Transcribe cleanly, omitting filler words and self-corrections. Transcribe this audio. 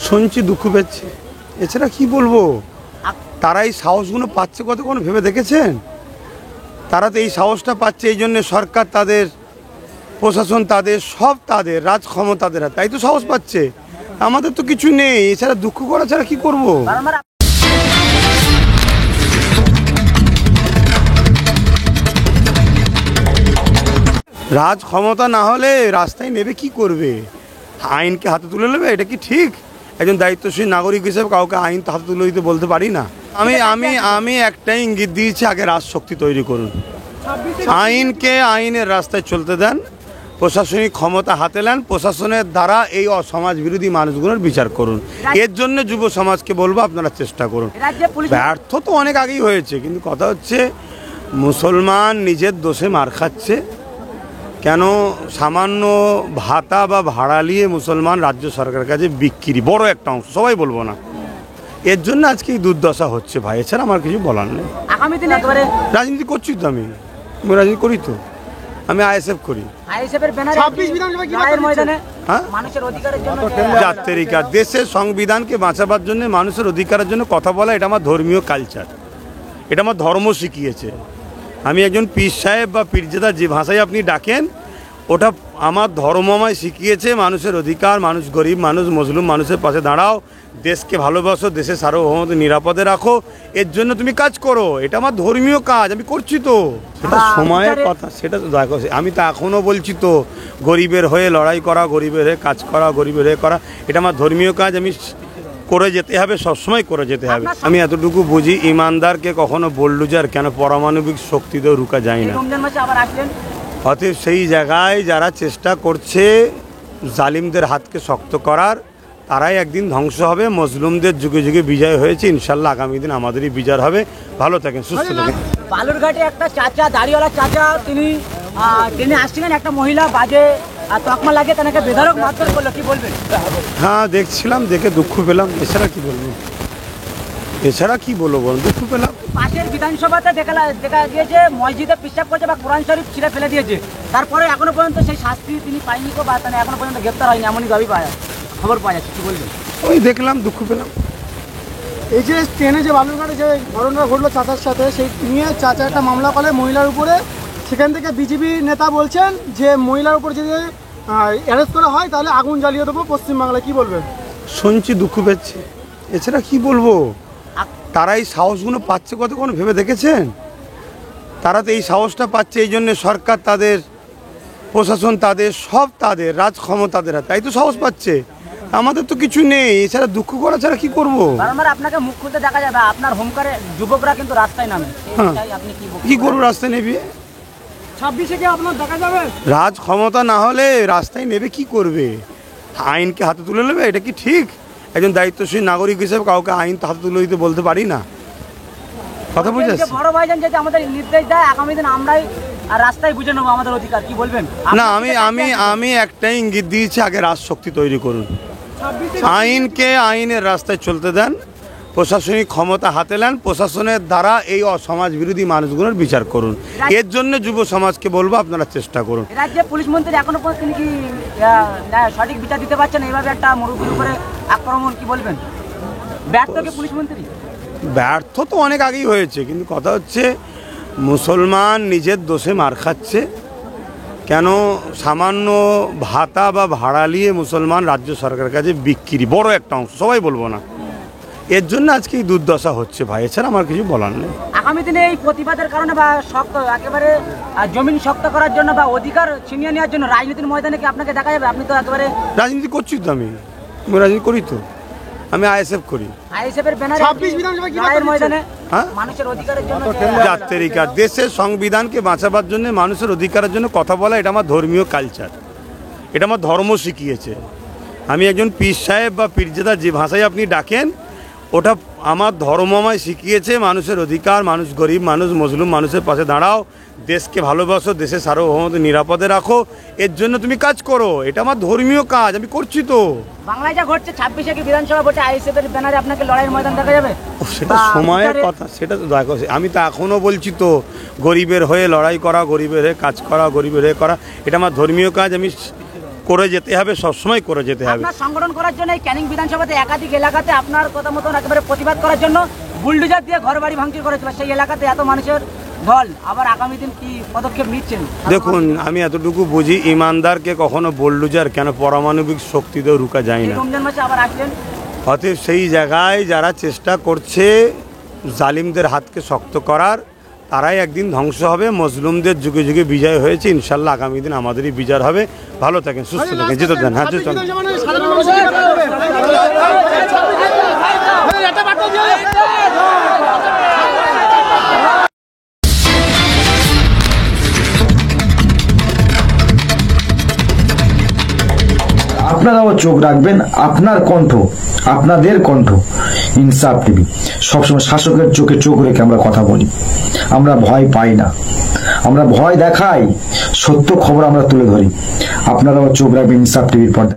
শুনছি, দুঃখ পেয়েছি, এছাড়া কি বলবো। তারা এই সাহসগুলো পাচ্ছে কতক্ষণ ভেবে দেখেছেন? তারা তো এই সাহসটা পাচ্ছে এই জন্যে সরকার তাদের, প্রশাসন তাদের, সব তাদের, রাজ ক্ষমতাদের হাতে, তাই তো সাহস পাচ্ছে। আমাদের তো কিছু নেই, এছাড়া দুঃখ করা ছাড়া কি করব। রাজ ক্ষমতা না হলে রাস্তায় নেবে কি করবে? আইনকে হাতে তুলে নেবে? এটা কি ঠিক? একজন দায়িত্বশীল নাগরিক হিসেবে কাউকে আইন হাতে তুলে দিতে বলতে পারি না। আমি একটাই ইঙ্গিত দিয়েছি, আগে রাজশক্তি তৈরি করুন, আইনকে আইনের রাস্তায় চলতে দেন, প্রশাসনিক ক্ষমতা হাতে নেন, প্রশাসনের দ্বারা এই অসমাজ বিরোধী মানুষগুলোর বিচার করুন। এর জন্য যুব সমাজকে বলবো আপনারা চেষ্টা করুন। ব্যর্থ তো অনেক আগেই হয়েছে, কিন্তু কথা হচ্ছে মুসলমান নিজের দোষে মার খাচ্ছে কেন? সামান্য ভাতা বা ভাড়া নিয়ে মুসলমান রাজ্য সরকারের কাছে বিক্রি, বড় একটা অংশ, সবাই বলবো না, এর জন্য আজকে এই দুর্দশা হচ্ছে ভাই। এছাড়া আমার কিছু বলার নেই। রাজনীতি করছি তো, আমি রাজনীতি করি তো, আমি আইএসএফ করি। জাতিকা দেশের সংবিধানকে বাঁচাবার জন্য, মানুষের অধিকারের জন্য কথা বলা, এটা আমার ধর্মীয় কালচার, এটা আমার ধর্ম শিখিয়েছে। আমি একজন পীর সাহেব বা পীরজাদা যে ভাষায় আপনি ডাকেন, ওটা আমার ধর্ম আমায় শিখিয়েছে। মানুষের অধিকার, মানুষ গরিব মানুষ, মজলুম মানুষের পাশে দাঁড়াও, দেশকে ভালোবাসো, দেশের সার্বভৌমত্ব নিরাপদে রাখো, এর জন্য তুমি কাজ করো। এটা আমার ধর্মীয় কাজ, আমি করছি তো। সেটা সময়ের কথা, সেটা তো দেখো, আমি তো এখনও বলছি তো, গরিবের হয়ে লড়াই করা, গরিবের হয়ে কাজ করা, গরিবের হয়ে করা, এটা আমার ধর্মীয় কাজ, আমি করে যেতে হবে, সবসময় করে যেতে হবে। আমি এতটুকু বুঝি, ইমানদারকে কখনো বুলডোজার কেন পারমাণবিক শক্তিতেও রুকা যায় না। অতএব সেই জায়গায় যারা চেষ্টা করছে জালিমদের হাতকে শক্ত করার, তারাই একদিন ধ্বংস হবে। মজলুমদের যুগে যুগে বিজয় হয়েছে, ইনশাল্লাহ আগামী দিন আমাদেরই বিজয় হবে। ভালো থাকেন, সুস্থ থাকেন। বালুরঘাটে একটা চাচা, দাড়িওয়ালা চাচা, তিনি আসছিলেন, একটা মহিলা বাজে তকমা লাগিয়ে তাকে বেধড়ক মারধর করলো, কি বলবেন? হ্যাঁ, দেখছিলাম, দেখে দুঃখ পেলাম। এছাড়া কি বলবো, এছাড়া কি বলবো, দুঃখ পেলাম। পাশের বিধানসভাতে দেখা গিয়েছে মসজিদে পেশাব করছে বা কোরআন শরীফ ছিঁড়ে ফেলে দিয়েছে, তারপরে এখনো পর্যন্ত সেই শাস্তি তিনি পায়নি, বা এখনো পর্যন্ত গ্রেপ্তার হয়নি, এমনই দাবি খবর পাওয়া যাচ্ছে, কি বলবেন? ওই দেখলাম, দুঃখ পেলাম। এই যে ট্রেনে যে বালুরঘাটে যে ঘটনা ঘটলো চাচার সাথে, সেই নিয়ে চাচা একটা মামলা করে মহিলার উপরে। সেখান থেকে বিজেপি নেতা বলছেন যে মহিলার উপর যদি অ্যারেস্ট করা হয় তাহলে আগুন জ্বালিয়ে দেবো পশ্চিমবাংলায়, কি বলবেন? শুনছি, দুঃখ পেয়েছি, এছাড়া কি বলবো। তারা এই সাহসগুলো পাচ্ছে কতক্ষণ ভেবে দেখেছেন? তারা তো এই সাহসটা পাচ্ছে এই জন্যে সরকার তাদের, প্রশাসন তাদের, সব তাদের, রাজ ক্ষমতাদের হাতে, তাই তো সাহস পাচ্ছে। আমাদের তো কিছু নেই, এছাড়া দুঃখ করা ছাড়া কি করবো। আপনাকে মুখ খুলতে দেখা যাবে, আপনার হোমকারে যুবকরা কিন্তু রাস্তায় নামে, আপনি কি করবো? রাস্তায় নেবে 26-এ কি আপনার দেখা যাবে? রাজ ক্ষমতা না হলে রাস্তায় নেবে কি করবে? আইনকে হাতে তুলে নেবে? এটা কি ঠিক? একজন দায়িত্বশীল নাগরিক হিসেবে কাউকে আইন হাতে তুলে দিতে বলতে পারি না। কথা বুঝে আসছে? বড় ভাইজান যদি আমাদের নির্দেশ দেয়, আগামী দিন আমরাই রাস্তায় বুঝে নেবো আমাদের অধিকার, কি বলবেন? না, আমি একটাই ইঙ্গিত দিয়েছি, আগে রাজশক্তি তৈরি করুন, আইনকে আইনের রাস্তায় চলতে দেন, প্রশাসনিক ক্ষমতা হাতে নেন, প্রশাসনের দ্বারা এই অসমাজ বিরোধী মানুষগুলোর বিচার করুন। এর জন্য যুব সমাজকে বলবো আপনারা চেষ্টা করুন। রাজ্যে পুলিশ মন্ত্রী এখনো পর্যন্ত তিনি কি সঠিক বিচার দিতে পারছেন? এইভাবে একটা মুরব্বীর উপরে আক্রমণ, কি বলবেন? ব্যর্থ কি পুলিশ মন্ত্রী? ব্যর্থ তো অনেক আগেই হয়েছে, কিন্তু কথা হচ্ছে মুসলমান নিজের দোষে মার খাচ্ছে কেন? সামান্য ভাতা বা ভাড়া নিয়ে মুসলমান রাজ্য সরকারের কাছে বিক্রি, বড় একটা অংশ, সবাই বলবো না, এর জন্য আজকে এই দুর্দশা হচ্ছে ভাই। এছাড়া আমার কিছু বলার নেই। আগামী দিনে এই প্রতিবাদের কারণে বা শক্ত একেবারে জমিন শক্ত করার জন্য বা অধিকার ছিনিয়ে নেওয়ার জন্য রাজনীতির ময়দানে কি আপনাকে দেখা যাবে? আপনি তো একেবারে রাজনীতি করছি তো, আমি রাজনীতি করি তো, আমি আইএসএফ করি। আইএসএফের ব্যানারে 26 বিধানসভা কি ময়দানে মানুষের অধিকারের জন্য, জাতিকা দেশের সংবিধানকে বাঁচাবার জন্য, মানুষের অধিকারের জন্য কথা বলা, এটা আমার ধর্মীয় কালচার, এটা আমার ধর্ম শিখিয়েছে। আমি একজন পীর সাহেব বা পীরজাদা যে ভাষায় আপনি ডাকেন, ওটা আমার ধর্ম আমায় শিখিয়েছে। মানুষের অধিকার, মানুষ গরিব মানুষ, মজলুম মানুষের পাশে দাঁড়াও, দেশকে ভালোবাসো, দেশের সার্বভৌমত্ব নিরাপদে রাখো, এর জন্য তুমি কাজ করো। এটা আমার ধর্মীয় কাজ, আমি করছি তো। বাংলায় যা ঘটছে, 26-এ কি বিধানসভা ভোটে আইএসএফের ব্যানারে আপনাকে লড়াইয়ের ময়দান দেখা যাবে? সেটা সময়ের কথা, সেটা তো দেখো, আমি তো এখনও বলছি তো, গরিবের হয়ে লড়াই করা, গরিবের হয়ে কাজ করা, গরিবের হয়ে করা, এটা আমার ধর্মীয় কাজ, আমি করে যেতে হবে, সবসময় করে যেতে হবে। আপনার সংগঠন করার জন্য এই ক্যানিং বিধানসভাতে একাধিক এলাকাতে আপনার কথা মতন একেবারে প্রতিবাদ করার জন্য বুলডোজার দিয়ে ঘর বাড়ি ভাঙচুর করেছিল, সেই এলাকাতে এত মানুষের ঢল, আবার আগামী দিন কি পদক্ষেপ নিচ্ছেন? দেখুন, আমি এতটুকু বুঝি, ইমানদারকে কখনো বুলডোজার কেন পারমাণবিক শক্তিতেও রুকা যায় না। রমজান মাসে আবার আসলেন, অতএব সেই জায়গায় যারা চেষ্টা করছে জালিমদের হাতকে শক্ত করার, তারাই একদিন ধ্বংস হবে। মজলুমদের যুগে যুগে বিজয় হয়েছে, ইনশাল্লাহ আগামী দিন আমাদেরই বিজয় হবে। ভালো থাকেন, সুস্থ থাকেন, যেতে দেন। হ্যাঁ, আপনারাও চোখ রাখবেন আপনার কণ্ঠ, আপনাদের কণ্ঠ ইনসাফ টিভি। সবসময় শাসকের চোখে চোখ রেখে আমরা কথা বলি, আমরা ভয় পাই না, আমরা ভয় দেখাই, সত্য খবর আমরা তুলে ধরি। আপনারাও চোখ রাখবেন ইনসাফ টিভির পর্দায়।